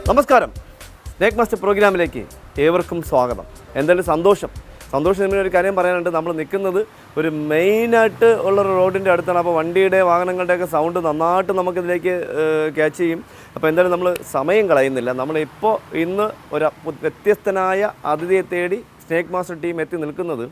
നമസ്കാരം. Snake master പ്രോഗ്രാമിലേക്ക് ഏവർക്കും സ്വാഗതം. എന്തായാലും സന്തോഷം ഒരു കാര്യം പറയാനുണ്ട്. നമ്മൾ നിൽക്കുന്നത് ഒരു മെയിനായിട്ട് ഉള്ളൊരു റോഡിൻ്റെ അടുത്താണ്. അപ്പോൾ വണ്ടിയുടെ വാഹനങ്ങളുടെയൊക്കെ സൗണ്ട് നന്നായിട്ട് നമുക്കിതിലേക്ക് ക്യാച്ച് ചെയ്യും. അപ്പോൾ എന്തായാലും നമ്മൾ സമയം കളയുന്നില്ല. നമ്മളിപ്പോൾ ഇന്ന് ഒരു വ്യത്യസ്തനായ അതിഥിയെ തേടി സ്നേക് മാസ്റ്റർ ടീം എത്തി നിൽക്കുന്നത്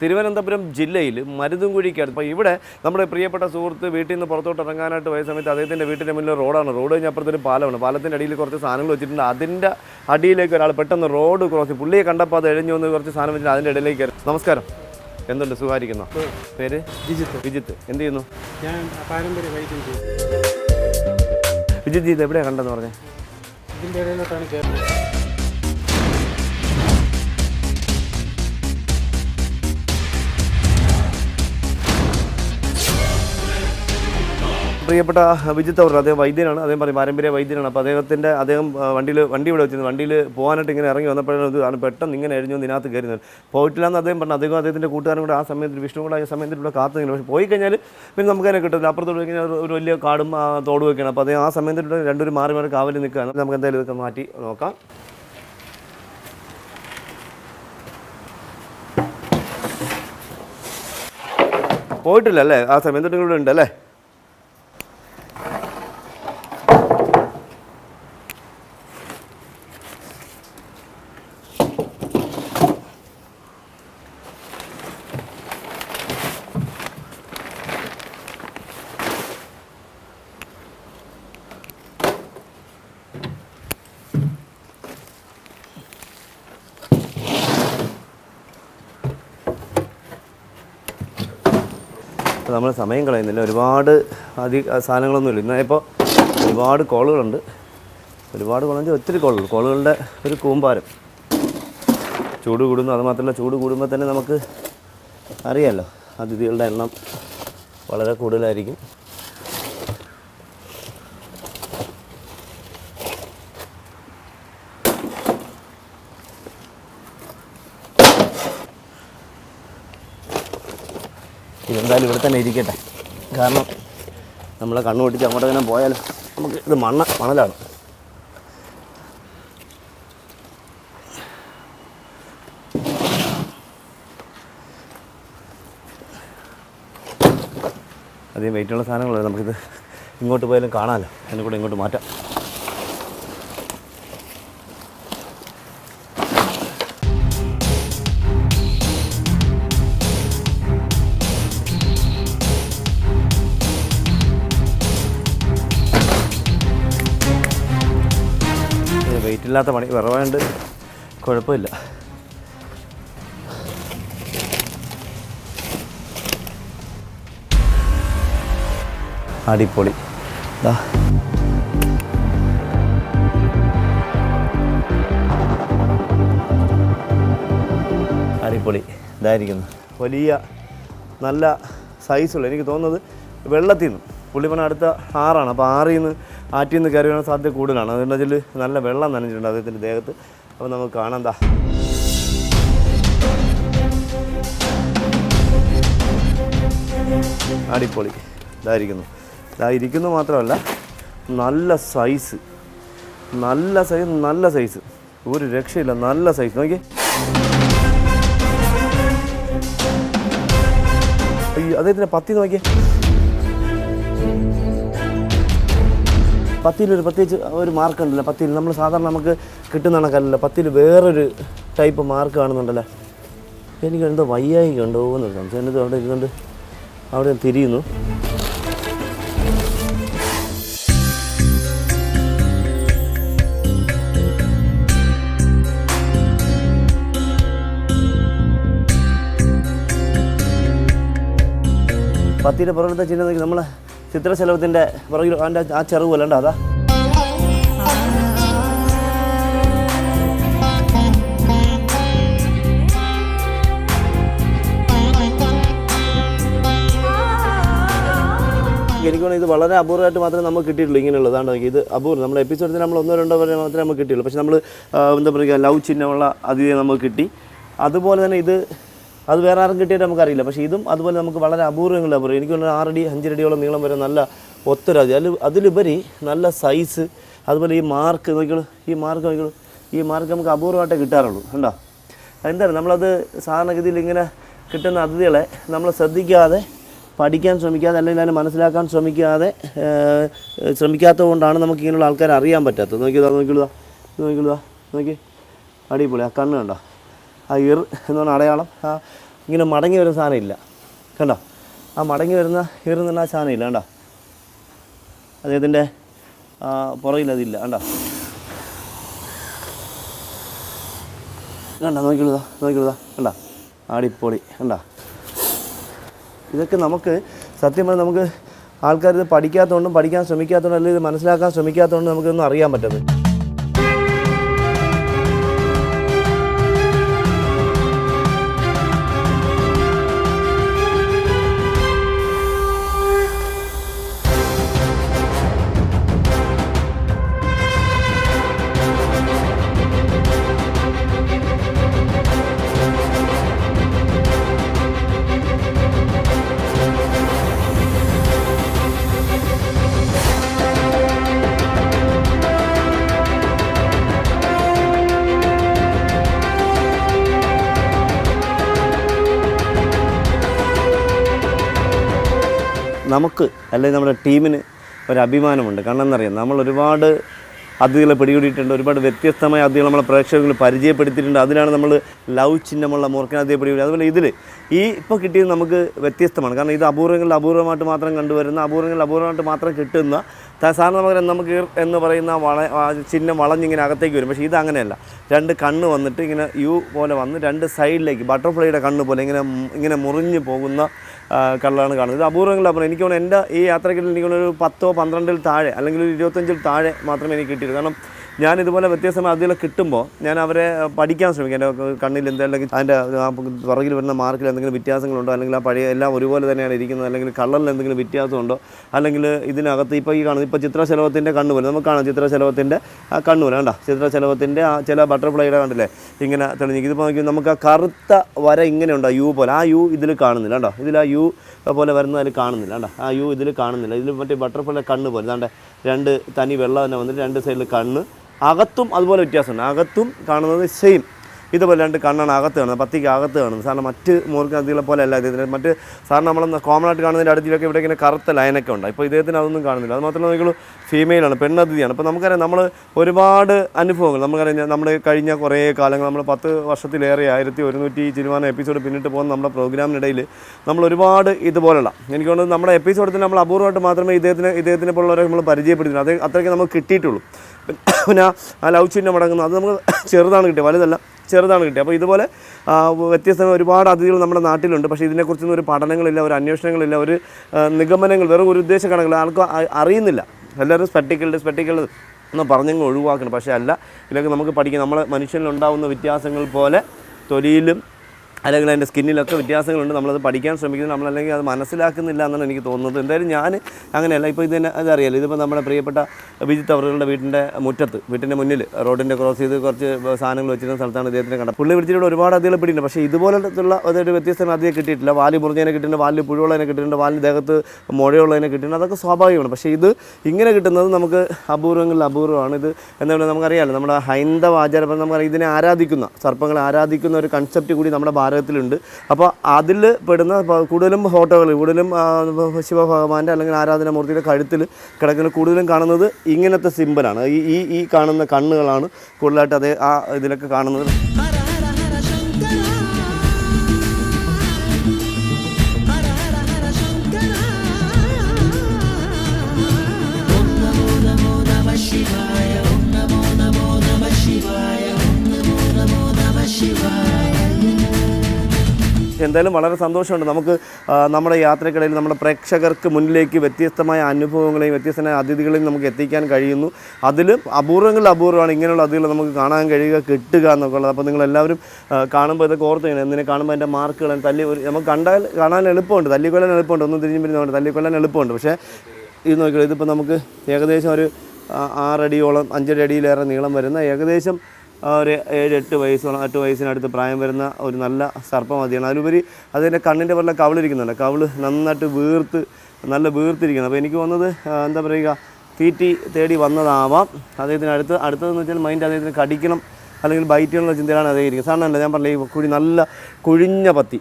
തിരുവനന്തപുരം ജില്ലയിൽ മരുതുംകുഴിക്കടുത്ത്. അപ്പോൾ ഇവിടെ നമ്മുടെ പ്രിയപ്പെട്ട സുഹൃത്ത് വീട്ടിൽ നിന്ന് പുറത്തോട്ട് ഇറങ്ങാനായിട്ട് പോയ സമയത്ത് അദ്ദേഹത്തിൻ്റെ വീട്ടിൻ്റെ മുന്നിൽ റോഡാണ്. റോഡ് കഴിഞ്ഞപ്പുറത്തൊരു പാലമാണ്. പാലത്തിൻ്റെ അടിയിൽ കുറച്ച് സാധനങ്ങൾ വെച്ചിട്ടുണ്ട്. അതിൻ്റെ അടിയിലേക്ക് ഒരാൾ പെട്ടെന്ന് റോഡ് ക്രോസ് പുള്ളിയെ കണ്ടപ്പോൾ അത് എഴിഞ്ഞു വന്ന് കുറച്ച് സാധനം വെച്ചിട്ട് അതിൻ്റെ ഇടയിലേക്ക്. നമസ്കാരം, എന്തുണ്ട്? സുഖമായിരിക്കുന്നു? പേര്? വിജിത്ത്. എന്ത് ചെയ്യുന്നു? ഞാൻ പാരമ്പര്യ വൈദ്യം ചെയ്തു. വിജിത്ത് ഇത് എവിടെയാണ് കണ്ടെന്ന് പറഞ്ഞത്? ഇതിൻ്റെ ഇടയിലോട്ടാണ് കയറുന്നത്. പ്രിയപ്പെട്ട വിജിത്ത് അവർ അദ്ദേഹം വൈദ്യനാണ്. അദ്ദേഹം പറയും പാരമ്പര്യ വൈദ്യനാണ്. അപ്പോൾ അദ്ദേഹം വണ്ടി ഇവിടെ വെച്ചിരുന്നു. വണ്ടിയിൽ പോകാനായിട്ട് ഇങ്ങനെ ഇറങ്ങി വന്നപ്പോഴാണ് പെട്ടെന്ന് ഇങ്ങനെ എഴിഞ്ഞു ഇതിനകത്ത് കയറുന്നത്. പോയിട്ടില്ലാന്ന് അദ്ദേഹം പറഞ്ഞു. അദ്ദേഹത്തിൻ്റെ കൂട്ടുകാരും കൂടെ ആ സമയത്ത് വിഷ്ണു കൂടെ ആ സമയത്ത് ഇവിടെ കാത്തു നിന്നു. പക്ഷേ പോയി കഴിഞ്ഞാൽ പിന്നെ നമുക്കതിനെ കിട്ടില്ല. അപ്പുറത്തോട്ട് കഴിഞ്ഞാൽ ഒരു വലിയ കാടും തോടും ഒക്കെയാണ്. അപ്പോൾ അദ്ദേഹം ആ സമയത്ത് രണ്ടുപേരും മാറി കാവലിൽ നിൽക്കുകയാണ്. നമുക്ക് എന്തായാലും ഇതൊക്കെ മാറ്റി നോക്കാം. പോയിട്ടില്ല അല്ലേ? ആ സമയത്ത് ഇവിടെ ഉണ്ട് അല്ലേ? നമ്മൾ സമയം കളയുന്നില്ല. ഒരുപാട് സാധനങ്ങളൊന്നുമില്ല. ഇന്നിപ്പോൾ ഒരുപാട് കോളുകളുണ്ട്. ഒരുപാട് കോളെന്ന് ഒത്തിരി കോളുകളുടെ ഒരു കൂമ്പാരം. ചൂട് കൂടുന്നു. അതുമാത്രമല്ല, ചൂട് കൂടുമ്പോൾ തന്നെ നമുക്ക് അറിയാമല്ലോ അതിഥികളുടെ എണ്ണം വളരെ കൂടുതലായിരിക്കും. ഇതെന്തായാലും ഇവിടെ തന്നെ ഇരിക്കട്ടെ. കാരണം നമ്മളെ കണ്ണു പൊട്ടിച്ച് അങ്ങോട്ട് തന്നെ പോയാലും നമുക്ക് ഇത് മണലാണ്. അധികം വെയിറ്റുള്ള സാധനങ്ങളല്ല. നമുക്കിത് ഇങ്ങോട്ട് പോയാലും കാണാമല്ലോ. അതിനെ കൂടെ ഇങ്ങോട്ട് മാറ്റാം. വെയിറ്റില്ലാത്ത പണി വിറവാണ്ട് കുഴപ്പമില്ല. അടിപൊളി. അടിപൊളി ഇതായിരിക്കുന്നു. വലിയ നല്ല സൈസുള്ള, എനിക്ക് തോന്നുന്നത് വെള്ളത്തിൽ നിന്ന് പുള്ളിപ്പണ അടുത്ത ആറാണ്. അപ്പോൾ ആറ്റിൽ നിന്ന് കയറി വരാൻ സാധ്യത കൂടുതലാണ്. അതുകൊണ്ട് അതിൽ നല്ല വെള്ളം നനഞ്ഞിട്ടുണ്ട് അദ്ദേഹത്തിൻ്റെ ദേഹത്ത്. അപ്പോൾ നമുക്ക് കാണാം. അടിപൊളി ഇതായിരിക്കുന്നു മാത്രമല്ല നല്ല സൈസ് ഒരു രക്ഷയില്ല. നല്ല സൈസ് നോക്കി. അദ്ദേഹത്തിൻ്റെ പത്തി നോക്കിയേ. പത്തിയിലൊരു പ്രത്യേകിച്ച് ഒരു മാർക്ക് ഉണ്ടല്ലോ. പത്തിയിൽ നമ്മൾ സാധാരണ നമുക്ക് കിട്ടുന്ന കണക്കല്ല. പത്തിയിൽ വേറൊരു ടൈപ്പ് മാർക്ക് കാണുന്നുണ്ടല്ലോ. എനിക്ക് എന്തോ വയ്യായി ഉണ്ടോ എന്നൊരു സംശയം. എന്നിട്ട് അവിടെ ഇരുന്നുകൊണ്ട് അവിടെ തിരിയുന്നു. പത്തിയുടെ പുറകത്തെ ചിഹ്നം നമ്മളെ ചിത്രശലഭത്തിൻ്റെ പുറകിൽ അതിൻ്റെ ആ ചെറുവ് അല്ലണ്ട അതാ. എനിക്ക് തോന്നുന്നു ഇത് വളരെ അപൂർവമായിട്ട് മാത്രമേ നമുക്ക് കിട്ടിയിട്ടുള്ളൂ. ഇങ്ങനെയുള്ളതാണ് ഇത് അപൂർവം. നമ്മുടെ എപ്പിസോഡിൽ നമ്മൾ 1-2 വരെ മാത്രമേ നമുക്ക് കിട്ടിയുള്ളൂ. പക്ഷെ നമ്മൾ എന്താ പറയുക, ലവ് ചിഹ്നമുള്ള അതിഥിയെ നമുക്ക് കിട്ടി. അതുപോലെ തന്നെ അത് വേറെ ആരും കിട്ടിയിട്ട് നമുക്കറിയില്ല. പക്ഷേ ഇതും അതുപോലെ നമുക്ക് വളരെ അപൂർവങ്ങളിൽ അപൂർവം. എനിക്ക് തോന്നുന്നു 6 അടി 5 അടിയോളം നീളം വരെ നല്ല ഒത്തൊരതി. അതിലുപരി നല്ല സൈസ്, അതുപോലെ ഈ മാർക്ക് നോക്കിയോളൂ, ഈ മാർക്ക് നോക്കിയോളൂ, ഈ മാർക്ക് നമുക്ക് അപൂർവമായിട്ടേ കിട്ടാറുള്ളൂ. കണ്ടോ? എന്താണ് നമ്മളത് സാധാരണഗതിയിൽ ഇങ്ങനെ കിട്ടുന്ന അതിഥികളെ നമ്മൾ ശ്രദ്ധിക്കാതെ പഠിക്കാൻ ശ്രമിക്കാതെ അല്ലെങ്കിൽ അതിനെ മനസ്സിലാക്കാൻ ശ്രമിക്കാത്തത് കൊണ്ടാണ് നമുക്ക് ഇങ്ങനെയുള്ള ആൾക്കാരെ അറിയാൻ പറ്റാത്തത്. നോക്കിക്കൊള്ളുക നോക്കി അടിപൊളി. ആ കണ്ണ് കണ്ടോ? ആ എന്ന് പറഞ്ഞ അടയാളം, ആ ഇങ്ങനെ മടങ്ങി വരുന്ന സാധനം ഇല്ല. കണ്ടോ? ആ മടങ്ങി വരുന്ന എന്ന് പറഞ്ഞ ആ സാധനം ഇല്ല. കണ്ടോ? അദ്ദേഹത്തിൻ്റെ പുറകിൽ അതില്ല. കണ്ടോ? നോക്കിക്കൊള്ളുക കണ്ടോ? അടിപൊളി. കണ്ടോ? ഇതൊക്കെ നമുക്ക് സത്യം പറഞ്ഞാൽ നമുക്ക് ആൾക്കാർ ഇത് പഠിക്കാത്തതുകൊണ്ടും പഠിക്കാൻ ശ്രമിക്കാത്തതുകൊണ്ടും അല്ലെങ്കിൽ ഇത് മനസ്സിലാക്കാൻ ശ്രമിക്കാത്തതുകൊണ്ടും നമുക്കൊന്നും അറിയാൻ പറ്റുന്നത്. നമുക്ക് അല്ലെങ്കിൽ നമ്മുടെ ടീമിന് ഒരു അഭിമാനമുണ്ട്. കാരണം എന്നറിയാം, നമ്മൾ ഒരുപാട് അതിഥികളെ പിടികൂടിയിട്ടുണ്ട്, ഒരുപാട് വ്യത്യസ്തമായ അതിഥികൾ നമ്മളെ പ്രേക്ഷകர்கள் പരിചയപ്പെടുത്തിയിട്ടുണ്ട്. അതിലാണ് നമ്മൾ ലവ് ചിഹ്നമുള്ള മൂർഖനാഥിയെ പിടികൂടി. അതുപോലെ ഇതിൽ ഇപ്പോൾ കിട്ടിയത് നമുക്ക് വ്യത്യസ്തമാണ്. കാരണം ഇത് അപൂർവമായിട്ട് മാത്രം കണ്ടുവരുന്ന, അപൂർവമായിട്ട് മാത്രം കിട്ടുന്ന സാധാരണ നമുക്ക് എന്ന് പറയുന്ന ചിഹ്നം വളഞ്ഞിങ്ങനെ അകത്തേക്ക് വരും. പക്ഷേ ഇത് അങ്ങനെയല്ല. രണ്ട് കണ്ണ് വന്നിട്ട് ഇങ്ങനെ യു പോലെ വന്ന് രണ്ട് സൈഡിലേക്ക് ബട്ടർഫ്ലൈയുടെ കണ്ണ് പോലെ ഇങ്ങനെ മുറിഞ്ഞു പോകുന്ന കള്ളാണ് കാണുന്നത്. ഇത് അപൂർവം. എനിക്ക് തോന്നുന്നു എൻ്റെ ഈ യാത്രയ്ക്ക് എനിക്കൊരു 10-12 താഴെ അല്ലെങ്കിൽ ഒരു 25 താഴെ മാത്രമേ എനിക്ക് കിട്ടിയുള്ളൂ. കാരണം ഞാനിതുപോലെ വ്യത്യസ്തമായ അതിഥികളെ കിട്ടുമ്പോൾ ഞാൻ അവരെ പഠിക്കാൻ ശ്രമിക്കും. എൻ്റെ കണ്ണിൽ എന്തെങ്കിലും അതിൻ്റെ പുറകിൽ വരുന്ന മാർക്കിൽ എന്തെങ്കിലും വ്യത്യാസങ്ങളുണ്ടോ, അല്ലെങ്കിൽ ആ പഴയ എല്ലാം ഒരുപോലെ തന്നെയാണ് ഇരിക്കുന്നത്, അല്ലെങ്കിൽ കളറിൽ എന്തെങ്കിലും വ്യത്യാസമുണ്ടോ, അല്ലെങ്കിൽ ഇതിനകത്ത് ഇപ്പോൾ ഈ കാണുന്നത് ഇപ്പോൾ ചിത്രശലഭത്തിൻ്റെ കണ്ണ് പോലെ നമുക്ക് കാണാം. ചിത്രശലഭത്തിൻ്റെ ആ കണ്ണ് പോലെ കണ്ടോ? ചിത്രശലഭത്തിൻ്റെ ആ ചില ബട്ടർഫ്ലൈയുടെ കണ്ടില്ലേ ഇങ്ങനെ തെളിഞ്ഞിരിക്കും. ഇതിപ്പോൾ നോക്കി നമുക്ക് ആ കറുത്ത വര ഇങ്ങനെ ഉണ്ടോ യു പോലെ, ആ യു ഇതിൽ കാണുന്നില്ല. കണ്ടോ? ഇതിൽ ആ യു പോലെ വരുന്നത് അതിൽ കാണുന്നില്ല. കണ്ടോ? ആ യു ഇതിൽ കാണുന്നില്ല. ഇതിൽ മറ്റേ ബട്ടർഫ്ലൈ കണ്ണ് പോലെ ദാണ്ടെ രണ്ട് തനി വെള്ളം തന്നെ വന്നിട്ട് രണ്ട് സൈഡിൽ കണ്ണ്, അകത്തും അതുപോലെ വ്യത്യാസമുണ്ട്. അകത്തും കാണുന്നത് സെയിം ഇതുപോലെ രണ്ട് കണ്ണാണ് അകത്ത് കാണുന്നത്, പത്തിക്ക് അകത്ത് കാണുന്നത്. സാറിന് മറ്റ് മൂർഖനദികളെ പോലെ അല്ല ഇതിന്. മറ്റ് സാറിന് നമ്മൾ കോമൺ ആയിട്ട് കാണുന്നതിൻ്റെ അടുത്തിലൊക്കെ ഇവിടെ ഇങ്ങനെ കറുത്ത ലൈനൊക്കെ ഉണ്ട്. ഇപ്പോൾ ഇദ്ദേഹത്തിന് അതൊന്നും കാണുന്നില്ല. അത് മാത്രമല്ല നിങ്ങൾ ഫീമെയിലാണ്, പെണ്ണതിഥിയാണ്. ഇപ്പോൾ നമുക്കറിയാം നമ്മൾ ഒരുപാട് അനുഭവങ്ങൾ നമുക്കറിയാം. നമ്മുടെ കഴിഞ്ഞ കുറേ കാലങ്ങൾ നമ്മൾ 10 വർഷത്തിലേറെ 1100 ചിരുവാനം എപ്പിസോഡ് പിന്നിട്ട് പോകുന്ന നമ്മുടെ പ്രോഗ്രാമിനിടയിൽ നമ്മൾ ഒരുപാട് ഇതുപോലുള്ള എനിക്ക് തോന്നുന്നത് നമ്മുടെ എപ്പിസോഡിൽ നമ്മൾ അപൂർവമായിട്ട് മാത്രമേ ഇദ്ദേഹത്തിനെ പോലുള്ളവരെ നമ്മൾ പരിചയപ്പെടുത്തില്ല. അത് അത്രയ്ക്ക് നമുക്ക് കിട്ടിയിട്ടുള്ളൂ. പിന്നെ ആ ലവ് ചിഹ്നം അടങ്ങുന്നു, അത് നമുക്ക് ചെറുതാണ് കിട്ടിയത്, വലുതല്ല, ചെറുതാണ് കിട്ടിയത്. അപ്പോൾ ഇതുപോലെ വ്യത്യസ്തമായ ഒരുപാട് അതിഥികൾ നമ്മുടെ നാട്ടിലുണ്ട്. പക്ഷേ ഇതിനെക്കുറിച്ചൊന്നും ഒരു പഠനങ്ങളില്ല, ഒരു അന്വേഷണങ്ങളില്ല, ഒരു നിഗമനങ്ങൾ, വെറും ഒരു ഉദ്ദേശ കണക്കില്ല, ആർക്കും അറിയുന്നില്ല. എല്ലാവരും സ്പെക്ടിക്കൽ എന്ന് പറഞ്ഞങ്ങ് ഒഴിവാക്കണം. പക്ഷേ അല്ല, ഇതിലൊക്കെ നമുക്ക് പഠിക്കാം. നമ്മളെ മനുഷ്യനിലുണ്ടാകുന്ന വ്യത്യാസങ്ങൾ പോലെ തൊലിയിലും അല്ലെങ്കിൽ അതിൻ്റെ സ്കിന്നിലൊക്കെ വ്യത്യാസങ്ങളുണ്ട്. നമ്മളത് പഠിക്കാൻ ശ്രമിക്കുന്നത്, നമ്മളല്ലെങ്കിൽ അത് മനസ്സിലാക്കുന്നില്ല എന്നാണ് എനിക്ക് തോന്നുന്നത്. എന്തായാലും ഞാൻ അങ്ങനെയല്ല. ഇപ്പോൾ അതറിയാലോ, ഇതിപ്പോൾ നമ്മുടെ പ്രിയപ്പെട്ട വിജിത്ത് അവരുടെ വീട്ടിൻ്റെ മുന്നിൽ റോഡിൻ്റെ ക്രോസ് ചെയ്ത് കുറച്ച് സാധനങ്ങൾ വെച്ചിരുന്ന സ്ഥലത്താണ് ഇദ്ദേഹത്തിനെ കണ്ടത്. പുള്ളി പിടിച്ചിട്ട് ഒരുപാട് അതികളെ പിടിയിട്ടുണ്ട്. പക്ഷേ ഇതുപോലത്തുള്ള അതൊരു വ്യത്യസ്തമായ അതിയെ കിട്ടിയിട്ടില്ല. വാല് മുറിഞ്ഞതിനെ കിട്ടിയിട്ടുണ്ട്, വാലിൽ പുഴുള്ളതിനെ കിട്ടിയിട്ടുണ്ട്, വാലിന് ദേഹത്ത് മുഴയുള്ളതിനെ കിട്ടിയിട്ടുണ്ട്. അതൊക്കെ സ്വാഭാവികമാണ്. പക്ഷേ ഇത് ഇങ്ങനെ കിട്ടുന്നത് നമുക്ക് അപൂർവമാണ്. ഇത് എന്താ പറയുക, നമുക്കറിയാമല്ലോ, നമ്മുടെ ഹൈന്ദവ ആചാരം നമുക്കറിയാം, ഇതിനെ ആരാധിക്കുന്ന, സർപ്പങ്ങളെ ആരാധിക്കുന്ന ഒരു കൺസെപ്റ്റ് കൂടി നമ്മുടെ ഭാരതത്തിലുണ്ട്. അപ്പോൾ അതിൽ പെടുന്ന കൂടുതലും ഫോട്ടോകൾ, കൂടുതലും ശിവഭഗവാന്റെ അല്ലെങ്കിൽ ആരാധനാമൂർത്തിയുടെ കഴുത്തിൽ കിടക്കുന്ന കൂടുതലും കാണുന്നത് ഇങ്ങനത്തെ സിമ്പലാണ്. ഈ കാണുന്ന കണ്ണുകളാണ് കൂടുതലായിട്ട് ആ ഇതിലൊക്കെ കാണുന്നത്. എന്തായാലും വളരെ സന്തോഷമുണ്ട്. നമുക്ക് നമ്മുടെ യാത്രക്കിടയിൽ നമ്മുടെ പ്രേക്ഷകർക്ക് മുന്നിലേക്ക് വ്യത്യസ്തമായ അനുഭവങ്ങളെയും വ്യത്യസ്തമായ അതിഥികളെയും നമുക്ക് എത്തിക്കാൻ കഴിയുന്നു. അതിലും അപൂർവമാണ് ഇങ്ങനെയുള്ള അതിഥികൾ നമുക്ക് കാണാൻ കിട്ടുക എന്നൊക്കെ ഉള്ളത്. അപ്പോൾ നിങ്ങളെല്ലാവരും കാണുമ്പോൾ ഇതൊക്കെ ഓർത്ത് ചെയ്യണം. എന്തിനെ കാണുമ്പോൾ അതിൻ്റെ മാർക്കുകൾ നമുക്ക് കാണാൻ എളുപ്പമുണ്ട്, തല്ലിക്കൊല്ലാൻ എളുപ്പമുണ്ട്, ഒന്നും തിരിഞ്ഞു പിരിഞ്ഞുകൊണ്ട് തല്ലിക്കൊല്ലാൻ എളുപ്പമുണ്ട്. പക്ഷേ ഇത് നോക്കിയാൽ ഇതിപ്പോൾ നമുക്ക് ഏകദേശം ഒരു 6 അടിയോളം 5 അടിയിലേറെ നീളം വരുന്ന ഏകദേശം ഒരു 7-8 വയസ്സിനടുത്ത് പ്രായം വരുന്ന ഒരു നല്ല സർപ്പമതിയാണ്. അതിലുപരി അതിൻ്റെ കണ്ണിൻ്റെ പോലെ കവിളിരിക്കുന്നുണ്ട്. കവിള് നന്നായിട്ട് വീർത്തിരിക്കുന്നത്. അപ്പോൾ എനിക്ക് തോന്നുന്നത് എന്താ പറയുക, തീറ്റി തേടി വന്നതാവാം. അദ്ദേഹത്തിന് അടുത്തതെന്ന് വെച്ചാൽ മൈൻഡ് അദ്ദേഹത്തിന് കടിക്കണം അല്ലെങ്കിൽ ബൈറ്റ് ചെയ്യണമെന്ന ചിന്തയിലാണ് അതേ ഇരിക്കുന്നത്. സാധാരണ ഞാൻ പറഞ്ഞില്ല, ഈ കുഴി നല്ല കുഴിഞ്ഞ പത്തി,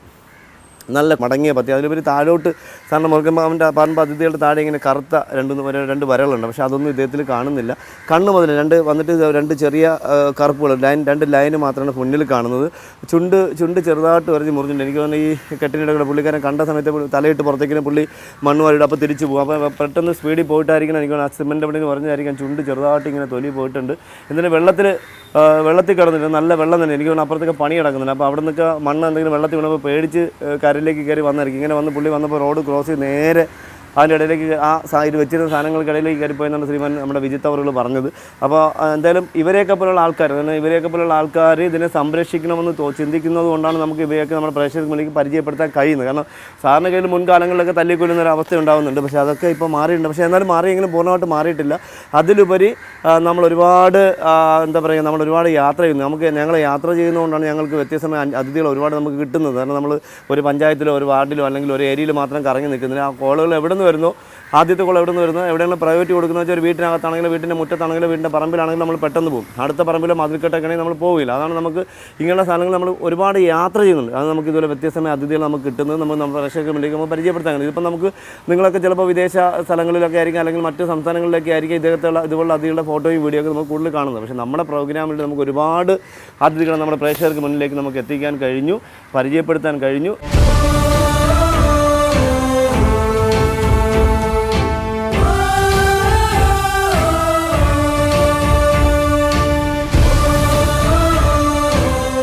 നല്ല മടങ്ങിയ പത്തി, അതിലുപരി താഴോട്ട് സാറിന് മുറുക്കുമ്പോൾ അവൻ്റെ പറമ്പ് അതിഥികളുടെ താഴെ ഇങ്ങനെ കറുത്ത രണ്ട് വരകളുണ്ട്. പക്ഷേ അതൊന്നും ഇദ്ദേഹത്തിൽ കാണുന്നില്ല. കണ്ണ് മുതൽ രണ്ട് ചെറിയ കറുപ്പുകൾ രണ്ട് ലൈന് മാത്രമാണ് മുന്നിൽ കാണുന്നത്. ചുണ്ട് ചെറുതായിട്ട് വരച്ച് മുറിഞ്ഞിട്ടുണ്ട്. എനിക്ക് തോന്നുന്നു ഈ കെട്ടിനിടകളെ പുള്ളിക്കാരൻ കണ്ട സമയത്ത് തലയിട്ട് പുറത്തേക്കിനും പുള്ളി മണ്ണ് വാരിയിട്ട് അപ്പോൾ തിരിച്ചു പോകും. അപ്പോൾ പെട്ടെന്ന് സ്പീഡിൽ പോയിട്ടായിരിക്കണം എനിക്ക് തോന്നുന്നു ആ സിമെൻ്റ് എവിടെ നിന്ന് പറഞ്ഞായിരിക്കാം ചുണ്ട് ചെറുതായിട്ട് ഇങ്ങനെ തൊലി പോയിട്ടുണ്ട്. എന്നിട്ട് വെള്ളത്തിൽ കിടന്നിട്ട് നല്ല വെള്ളം തന്നെ. എനിക്ക് തോന്നുന്നു അപ്പുറത്തൊക്കെ പണി കിടക്കുന്നുണ്ട്. അപ്പോൾ അവിടെ നിന്നൊക്കെ മണ്ണ് എന്തെങ്കിലും വെള്ളത്തിൽ വീണപ്പോൾ പേടിച്ച് കരയിലേക്ക് കയറി വന്നായിരിക്കും. ഇങ്ങനെ വന്ന് പുള്ളി വന്നപ്പോൾ റോഡ് ക്രോസ് ചെയ്ത് നേരെ അതിൻ്റെ ഇടയിലേക്ക് ഇത് വെച്ചിരുന്ന സാധനങ്ങൾക്കിടയിലേക്ക് കയറിപ്പോയെന്നാണ് ശ്രീമാൻ നമ്മുടെ വിജിത്ത് അവറുകൾ പറഞ്ഞത്. അപ്പോൾ എന്തായാലും ഇവരെയൊക്കെ പോലുള്ള ആൾക്കാർ ഇതിനെ സംരക്ഷിക്കണമെന്ന് ചിന്തിക്കുന്നത് കൊണ്ടാണ് നമുക്ക് ഇവയൊക്കെ നമ്മുടെ പ്രേക്ഷകർക്ക് മുന്നിലേക്ക് പരിചയപ്പെടുത്താൻ കഴിയുന്നത്. കാരണം സാറിന് കയ്യിൽ മുൻകാലങ്ങളിലൊക്കെ തല്ലിക്കൊല്ലുന്ന ഒരു അവസ്ഥ ഉണ്ടാകുന്നുണ്ട്. പക്ഷേ അതൊക്കെ ഇപ്പോൾ മാറിയിട്ടുണ്ട്. പക്ഷേ എന്നാലും മാറിയെങ്കിലും പൂർണ്ണമായിട്ട് മാറിയിട്ടില്ല. അതിലുപരി നമ്മൾ ഒരുപാട് നമ്മൾ ഒരുപാട് യാത്ര ചെയ്യുന്നു. ഞങ്ങൾ യാത്ര ചെയ്യുന്നതുകൊണ്ടാണ് ഞങ്ങൾക്ക് വ്യത്യസ്തമായ അതിഥികൾ ഒരുപാട് നമുക്ക് കിട്ടുന്നത്. കാരണം നമ്മൾ ഒരു പഞ്ചായത്തിലോ ഒരു വാർഡിലോ അല്ലെങ്കിൽ ഒരു ഏരിയയിൽ മാത്രം കറങ്ങി നിൽക്കുന്നില്ല. ആ കോളുകൾ എവിടെ വരുന്നു, ആദ്യത്തെ കോൾ എവിടെ നിന്ന് വരുന്നു, എവിടെയെങ്കിലും പ്രൈവറ്റ് കൊടുക്കുന്നത് വെച്ചാൽ ഒരു വീട്ടിനകത്താണെങ്കിലും വീട്ടിൻ്റെ മുറ്റത്താണെങ്കിലും വീടിൻ്റെ പറമ്പിലാണെങ്കിലും നമ്മൾ പെട്ടെന്ന് പോകും. അടുത്ത പറമ്പിലോ മതിൽക്കെട്ടൊക്കെയാണെങ്കിൽ നമ്മൾ പോവില്ല. അതാണ് നമുക്ക് ഇങ്ങനെയുള്ള സ്ഥലങ്ങൾ നമ്മൾ ഒരുപാട് യാത്ര ചെയ്യുന്നുണ്ട്. അത് നമുക്ക് ഇതുപോലെ വ്യത്യസ്തമായ അതിഥികൾ നമുക്ക് കിട്ടുന്നത് നമ്മുടെ പ്രേക്ഷകർക്ക് മുന്നിലേക്ക് നമ്മൾ പരിചയപ്പെടുത്താൻ കഴിയും. ഇതിപ്പോൾ നമുക്ക് നിങ്ങളൊക്കെ ചിലപ്പോൾ വിദേശ സ്ഥലങ്ങളിലൊക്കെ ആയിരിക്കും അല്ലെങ്കിൽ മറ്റ് സംസ്ഥാനങ്ങളിലൊക്കെ ആയിരിക്കും ഇതുപോലുള്ള അതിഥികളുടെ ഫോട്ടോയും വീഡിയോ ഒക്കെ നമുക്ക് കൂടുതൽ കാണുന്നത്. പക്ഷേ നമ്മുടെ പ്രോഗ്രാമിൽ നമുക്ക് ഒരുപാട് അതിഥികളെ നമ്മുടെ പ്രേക്ഷകർക്ക് മുന്നിലേക്ക് നമുക്ക് എത്തിക്കാൻ കഴിഞ്ഞു, പരിചയപ്പെടുത്താൻ കഴിഞ്ഞു.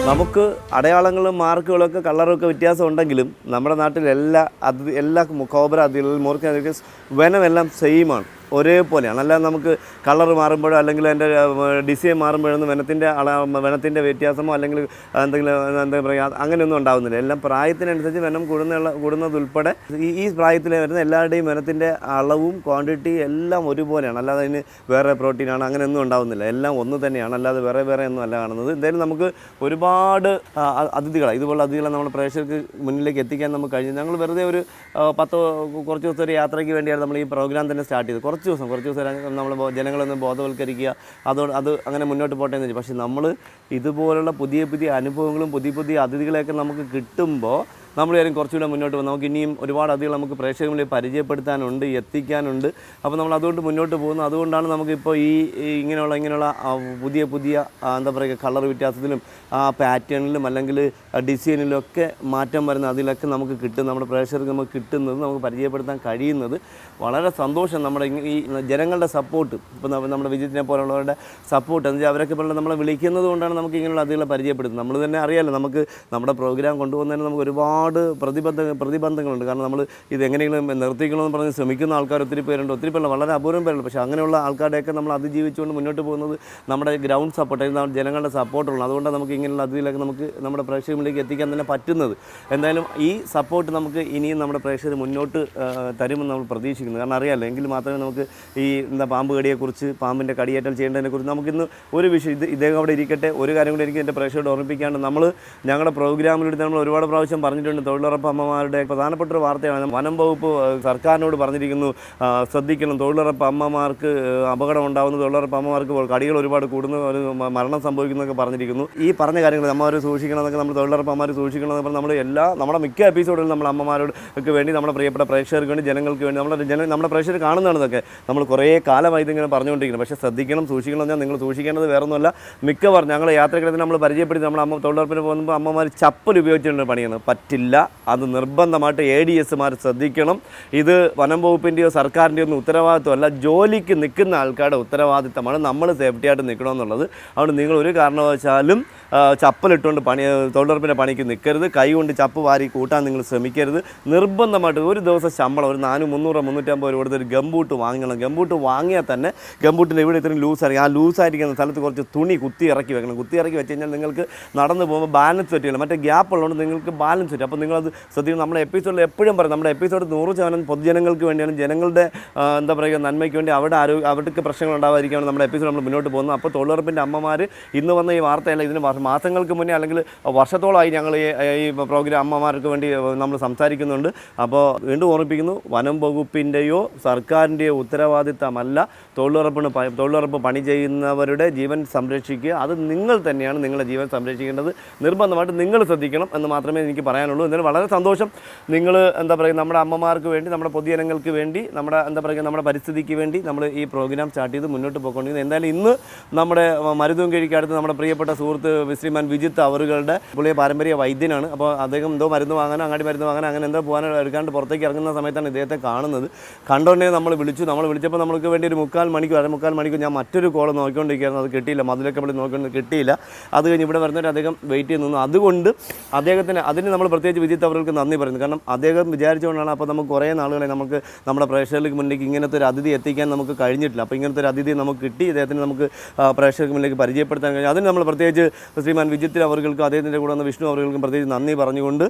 നമുക്ക് അടയാളങ്ങളും മാർക്കുകളൊക്കെ കളറൊക്കെ വ്യത്യാസം ഉണ്ടെങ്കിലും നമ്മുടെ നാട്ടിൽ എല്ലാ കോബ്ര അതിഥികളിലും മോർക്ക അതിഥികൾ വനമെല്ലാം സെയിമാണ്, ഒരേപോലെയാണ്. അല്ലാതെ നമുക്ക് കളർ മാറുമ്പോഴോ അല്ലെങ്കിൽ അതിൻ്റെ ഡിസൈൻ മാറുമ്പോഴൊന്നും വനത്തിൻ്റെ വ്യത്യാസമോ അല്ലെങ്കിൽ എന്തെങ്കിലും എന്താ പറയുക അങ്ങനെയൊന്നും ഉണ്ടാകുന്നില്ല. എല്ലാം പ്രായത്തിനനുസരിച്ച് വനം കൂടുന്നതുൾപ്പെടെ ഈ പ്രായത്തിൽ വരുന്ന എല്ലാവരുടെയും വനത്തിൻ്റെ അളവും ക്വാണ്ടിറ്റി എല്ലാം ഒരുപോലെയാണ്. അല്ലാതെ അതിന് വേറെ പ്രോട്ടീനാണ് അങ്ങനെയൊന്നും ഉണ്ടാകുന്നില്ല. എല്ലാം ഒന്ന് തന്നെയാണ്, അല്ലാതെ വേറെ ഒന്നും അല്ല കാണുന്നത്. എന്തായാലും നമുക്ക് ഒരുപാട് ഇതുപോലുള്ള അതിഥികളെ നമ്മൾ പ്രേക്ഷകർക്ക് മുന്നിലേക്ക് എത്തിക്കാൻ നമുക്ക് കഴിഞ്ഞു. ഞങ്ങൾ വെറുതെ ഒരു കുറച്ച് ദിവസം ഒരു യാത്രയ്ക്ക് വേണ്ടിയാണ് നമ്മൾ ഈ പ്രോഗ്രാം തന്നെ സ്റ്റാർട്ട് ചെയ്തത്. കുറച്ച് ദിവസം നമ്മൾ ജനങ്ങളൊന്ന് ബോധവൽക്കരിക്കുക, അത് അങ്ങനെ മുന്നോട്ട് പോട്ടെ എന്ന് വെച്ചു. പക്ഷേ നമ്മൾ ഇതുപോലുള്ള പുതിയ അനുഭവങ്ങളും പുതിയ അതിഥികളെയൊക്കെ നമുക്ക് കിട്ടുമ്പോൾ നമ്മൾ കുറച്ചുകൂടെ മുന്നോട്ട് പോകും. നമുക്ക് ഇനിയും ഒരുപാട് അതിഥികൾ നമുക്ക് പ്രേക്ഷകരെ പരിചയപ്പെടുത്താനുണ്ട്, എത്തിക്കാനുണ്ട്. അപ്പോൾ നമ്മൾ അതുകൊണ്ട് മുന്നോട്ട് പോകുന്നു. അതുകൊണ്ടാണ് നമുക്കിപ്പോൾ ഇങ്ങനെയുള്ള പുതിയ എന്താ പറയുക കളർ വ്യത്യാസത്തിലും പാറ്റേണിലും അല്ലെങ്കിൽ ഡിസൈനിലൊക്കെ മാറ്റം വരുന്ന അതിലൊക്കെ നമുക്ക് കിട്ടും. നമ്മുടെ പ്രേക്ഷകർക്ക് നമുക്ക് കിട്ടുന്നത് നമുക്ക് പരിചയപ്പെടുത്താൻ കഴിയുന്നത് വളരെ സന്തോഷം. നമ്മുടെ ഈ ജനങ്ങളുടെ സപ്പോർട്ട്, ഇപ്പോൾ നമ്മുടെ വിജിത്തിനെ പോലുള്ളവരുടെ സപ്പോർട്ട് എന്ന് വെച്ചാൽ അവരൊക്കെ ഇപ്പോൾ നമ്മളെ വിളിക്കുന്നത് കൊണ്ടാണ് നമുക്ക് ഇങ്ങനെയുള്ള അതിഥികളെ പരിചയപ്പെടുത്തുന്നത്. നമ്മൾ തന്നെ അറിയാമല്ലോ, നമുക്ക് നമ്മുടെ പ്രോഗ്രാം കൊണ്ടുപോകുന്നതിന് നമുക്ക് ഒരുപാട് പ്രതിബന്ധങ്ങളുണ്ട്. കാരണം നമ്മൾ ഇതെങ്ങനെയെങ്കിലും നിർത്തിക്കണമെന്ന് പറഞ്ഞ് ശ്രമിക്കുന്ന ആൾക്കാർ ഒത്തിരി പേരുണ്ട്, വളരെ അപൂർവം പേരുണ്ട്. പക്ഷേ അങ്ങനെയുള്ള ആൾക്കാരുടെയൊക്കെ നമ്മൾ അതിജീവിച്ചുകൊണ്ട് മുന്നോട്ട് പോകുന്നത് നമ്മുടെ ഗ്രൗണ്ട് സപ്പോർട്ട്, ജനങ്ങളുടെ സപ്പോർട്ടുള്ളൂ. അതുകൊണ്ടാണ് നമുക്ക് ഇങ്ങനെയുള്ള അതിഥികളൊക്കെ നമുക്ക് നമ്മുടെ പ്രേക്ഷകരിലേക്ക് എത്തിക്കാൻ തന്നെ പറ്റുന്നത്. എന്തായാലും ഈ സപ്പോർട്ട് നമുക്ക് ഇനിയും നമ്മുടെ പ്രേക്ഷകർ മുന്നോട്ട് തരുമെന്ന് നമ്മൾ പ്രതീക്ഷിക്കുന്നത്. കാരണം അറിയാമല്ലോ, എങ്കിൽ മാത്രമേ നമുക്ക് ഈ പാമ്പ് കടിയെക്കുറിച്ച്, പാമ്പിൻ്റെ കടിയേറ്റൽ ചെയ്യേണ്ടതിനെക്കുറിച്ച് നമുക്കിന്ന് ഒരു വിഷയം ഇദ്ദേഹം അവിടെ ഇരിക്കട്ടെ. ഒരു കാര്യം കൂടി എനിക്ക് എൻ്റെ പ്രേക്ഷകരോട് ഓർമ്മിപ്പിക്കാണ്ട്, ഞങ്ങളുടെ പ്രോഗ്രാമിലൂടെ നമ്മൾ ഒരുപാട് പ്രാവശ്യം പറഞ്ഞിട്ടുണ്ട്, തൊഴിലുറപ്പ് അമ്മമാരുടെ പ്രധാനപ്പെട്ട ഒരു വാർത്തയാണ്. വനം വകുപ്പ് സർക്കാരിനോട് പറഞ്ഞിരിക്കുന്നു, ശ്രദ്ധിക്കണം, തൊഴിലുറപ്പ് അമ്മമാർക്ക് അപകടം ഉണ്ടാകുന്നു, തൊഴിലുറപ്പ് അമ്മമാർക്ക് കടികൾ ഒരുപാട് കൂടുന്നു, ഒരു മരണം സംഭവിക്കുന്നതൊക്കെ പറഞ്ഞിരിക്കുന്നു. ഈ പറഞ്ഞ കാര്യങ്ങൾ അമ്മമാർ സൂക്ഷിക്കണം എന്നൊക്കെ, നമ്മൾ തൊഴിലുറപ്പ് അമ്മമാർ സൂക്ഷിക്കണം എന്നൊക്കെ നമ്മുടെ മിക്ക എപ്പിസോഡിലും നമ്മൾ അമ്മമാർക്ക് വേണ്ടി, നമ്മുടെ പ്രിയപ്പെട്ട പ്രേക്ഷകർക്ക് വേണ്ടി, ജനങ്ങൾക്ക് വേണ്ടി, നമ്മുടെ പ്രേക്ഷകർ കാണുന്നതാണ് ഇതൊക്കെ. നമ്മൾ കുറേ കാലമായി ഇതിങ്ങനെ പറഞ്ഞുകൊണ്ടിരിക്കുന്നത്. പക്ഷേ ശ്രദ്ധിക്കണം, സൂക്ഷിക്കണം എന്നാൽ നിങ്ങൾ സൂക്ഷിക്കേണ്ടത് വേറൊന്നുമല്ല. മിക്കവാറും ഞങ്ങൾ യാത്രക്കിടത്തിൽ നമ്മൾ പരിചയപ്പെടുത്തി നമ്മൾ തൊഴിലുറപ്പിന് പോകുമ്പോൾ അമ്മമാർ ചപ്പൽ ഉപയോഗിച്ചുകൊണ്ട് പണിയാണ്. പറ്റില്ല, അത് നിർബന്ധമായിട്ട് ADSമാർ ശ്രദ്ധിക്കണം. ഇത് വനം വകുപ്പിൻ്റെയോ സർക്കാരിൻ്റെയോ ഒന്നും ഉത്തരവാദിത്വമല്ല, ജോലിക്ക് നിൽക്കുന്ന ആൾക്കാരുടെ ഉത്തരവാദിത്തമാണ്. നമ്മൾ സേഫ്റ്റിയായിട്ട് നിൽക്കണമെന്നുള്ളത്. അതുകൊണ്ട് നിങ്ങൾ ഒരു കാരണവശാലും ചപ്പലിട്ടുകൊണ്ട് തൊഴിലുറപ്പിൻ്റെ പണിക്ക് നിൽക്കരുത്. കൈ കൊണ്ട് ചപ്പ് വാരി കൂട്ടാൻ നിങ്ങൾ ശ്രമിക്കരുത്. നിർബന്ധമായിട്ട് ഒരു ദിവസം ശമ്പളം ഒരു 400, 350 രൂപ കൊടുത്തൊരു ഗംബൂട്ട് വാങ്ങണം. ഗംബൂട്ട് വാങ്ങിയാൽ തന്നെ ഗംബൂട്ടിൻ്റെ ഇവിടെ ഇത്രയും ലൂസായിരിക്കും. ആ ലൂസായിരിക്കുന്ന സ്ഥലത്ത് കുറച്ച് തുണി കുത്തി ഇറക്കി വെക്കണം. കുത്തി ഇറക്കി വെച്ച് കഴിഞ്ഞാൽ നിങ്ങൾക്ക് നടന്നു പോകുമ്പോൾ ബാലൻസ് പറ്റില്ല. മറ്റേ ഗ്യാപ്പ് ഉള്ളതുകൊണ്ട് നിങ്ങൾക്ക് ബാലൻസ് പറ്റും. അപ്പോൾ നിങ്ങളത് ശ്രദ്ധിക്കണം. നമ്മുടെ എപ്പിസോഡിൽ എപ്പോഴും പറയും, നമ്മുടെ എപ്പിസോഡ് 100% പൊതുജനങ്ങൾക്ക് വേണ്ടിയാണ്, ജനങ്ങളുടെ എന്താ പറയുക നന്മയ്ക്ക് വേണ്ടി, അവർക്ക് പ്രശ്നങ്ങൾ ഉണ്ടാവാതിരിക്കുകയാണ് നമ്മുടെ എപ്പിസോഡ് നമ്മൾ മുന്നോട്ട് പോകുന്നത്. അപ്പോൾ തൊഴിലുറപ്പിൻ്റെ അമ്മമാർ ഇന്ന് വന്ന ഈ വാർത്തയല്ല, ഇതിന് മാസങ്ങൾക്ക് മുന്നേ അല്ലെങ്കിൽ വർഷത്തോളമായി ഞങ്ങൾ ഈ പ്രോഗ്രാം അമ്മമാർക്ക് വേണ്ടി നമ്മൾ സംസാരിക്കുന്നുണ്ട്. അപ്പോൾ വീണ്ടും ഓർമ്മിപ്പിക്കുന്നു, വനം വകുപ്പിൻ്റെയോ സർക്കാരിൻ്റെയോ ഉത്തരവാദിത്തമല്ല തൊഴിലുറപ്പ് പണി ചെയ്യുന്നവരുടെ ജീവൻ സംരക്ഷിക്കുക. അത് നിങ്ങൾ തന്നെയാണ് നിങ്ങളുടെ ജീവൻ സംരക്ഷിക്കേണ്ടത്. നിർബന്ധമായിട്ട് നിങ്ങൾ ശ്രദ്ധിക്കണം എന്ന് മാത്രമേ എനിക്ക് പറയാനുള്ളൂ. എന്നാലും വളരെ സന്തോഷം, നിങ്ങൾ എന്താ പറയുക നമ്മുടെ അമ്മമാർക്ക് വേണ്ടി, നമ്മുടെ പൊതുജനങ്ങൾക്ക് വേണ്ടി, നമ്മുടെ എന്താ പറയുക നമ്മുടെ പരിസ്ഥിതിക്ക് വേണ്ടി നമ്മൾ ഈ പ്രോഗ്രാം സ്റ്റാർട്ട് ചെയ്ത് മുന്നോട്ട് പോയിക്കൊണ്ടിരിക്കുന്നത്. എന്തായാലും ഇന്ന് നമ്മുടെ മരുതൂങ്കഴിക്കടുത്ത് നമ്മുടെ പ്രിയപ്പെട്ട സുഹൃത്ത് ശ്രീമാൻ വിജിത്ത് അവറുകളുടെ പുള്ളിയെ പാരമ്പര്യ വൈദ്യനാണ്. അപ്പോൾ അദ്ദേഹം എന്തോ മരുന്ന് വാങ്ങാനോ അങ്ങാടി മരുന്ന് വാങ്ങാനോ അങ്ങനെ എന്തോ പോകാനോ എടുക്കാണ്ട് പുറത്തേക്ക് ഇറങ്ങുന്ന സമയത്താണ് ഇദ്ദേഹത്തെ കാണുന്നത്. കണ്ടോണ്ടേ നമ്മൾ വിളിച്ചപ്പോൾ നമ്മൾക്ക് വേണ്ടി ഒരു 3/4 മണിക്കൂർ ഞാൻ മറ്റൊരു കോൾ നോക്കിക്കൊണ്ടിരിക്കുകയായിരുന്നു. അത് കിട്ടിയില്ല, മതിലൊക്കെ വിളി നോക്കിക്കൊണ്ട് കിട്ടിയില്ല. അത് കഴിഞ്ഞ് ഇവിടെ വരുന്നവർ അദ്ദേഹം വെയിറ്റ് ചെയ്ത് നിന്നു. അതുകൊണ്ട് അതിന് നമ്മൾ പ്രത്യേകിച്ച് വിജിത്ത് അവർക്ക് നന്ദി പറയുന്നു. കാരണം അദ്ദേഹം വിചാരിച്ചുകൊണ്ടാണ്. അപ്പോൾ നമുക്ക് കുറേ നാളുകളെ നമുക്ക് നമ്മുടെ പ്രേക്ഷകർക്ക് മുന്നിലേക്ക് ഇങ്ങനത്തെ ഒരു അതിഥി എത്തിക്കാൻ നമുക്ക് കഴിഞ്ഞിട്ടില്ല. അപ്പോൾ ഇങ്ങനത്തെ ഒരു അതിഥി നമുക്ക് കിട്ടി, ഇദ്ദേഹത്തിന് നമുക്ക് പ്രേക്ഷകർക്ക് മുന്നിലേക്ക് പരിചയപ്പെടുത്താൻ കഴിഞ്ഞു. അതിന് നമ്മൾ പ്രത്യേകിച്ച് ശ്രീമാൻ വിജിത്ത് അവർക്കും അദ്ദേഹത്തിൻ്റെ കൂടെ വന്ന വിഷ്ണു അവർക്കും പ്രത്യേകിച്ച് നന്ദി പറഞ്ഞുകൊണ്ട്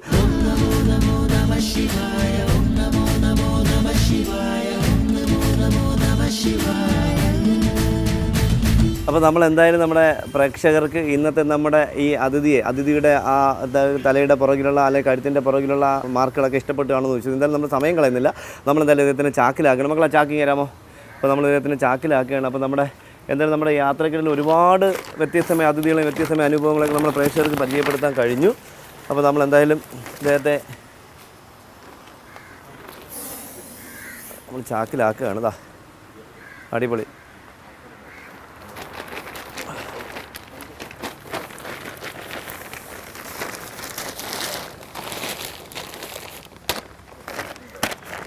അപ്പോൾ നമ്മൾ എന്തായാലും നമ്മുടെ പ്രേക്ഷകർക്ക് ഇന്നത്തെ നമ്മുടെ ഈ അതിഥിയുടെ ആ തലയുടെ പുറകിലുള്ള അല്ലെങ്കിൽ കഴുത്തിൻ്റെ പുറകിലുള്ള മാർക്കുകളൊക്കെ ഇഷ്ടപ്പെട്ട് കാണുമെന്ന് ചോദിച്ചു. എന്തായാലും നമ്മൾ സമയം കളയുന്നില്ല. നമ്മളെന്തായാലും ഇദ്ദേഹത്തിന് ചാക്കിലാക്കണം. മക്കളെ ചാക്കിങ് തരാമോ? അപ്പോൾ നമ്മൾ ഇദ്ദേഹത്തിന് ചാക്കിലാക്കുകയാണ്. അപ്പോൾ എന്തായാലും നമ്മുടെ യാത്രക്കിടയിൽ ഒരുപാട് വ്യത്യസ്തമായ അതിഥികളെയും വ്യത്യസ്തമായ അനുഭവങ്ങളൊക്കെ നമ്മുടെ പ്രേക്ഷകർക്ക് പരിചയപ്പെടുത്താൻ കഴിഞ്ഞു. അപ്പോൾ നമ്മളെന്തായാലും ഇദ്ദേഹത്തെ നമ്മൾ ചാക്കിലാക്കുകയാണ്. ഇതാ അടിപൊളി.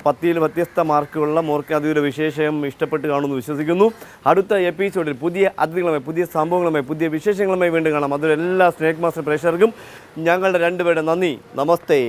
പത്തിയിൽ വ്യത്യസ്ത മാർക്കുള്ള മോർക്കാദിയുടെ വിശേഷം ഇഷ്ടപ്പെട്ട് കാണുമെന്ന് വിശ്വസിക്കുന്നു. അടുത്ത എപ്പിസോഡിൽ പുതിയ അതിഥികളുമായി, പുതിയ സംഭവങ്ങളുമായി, പുതിയ വിശേഷങ്ങളുമായി വീണ്ടും കാണാം. അതിലെല്ലാ സ്നേക് മാസ്റ്റർ പ്രേക്ഷകർക്കും ഞങ്ങളുടെ രണ്ടുപേരുടെ നന്ദി. നമസ്തേ.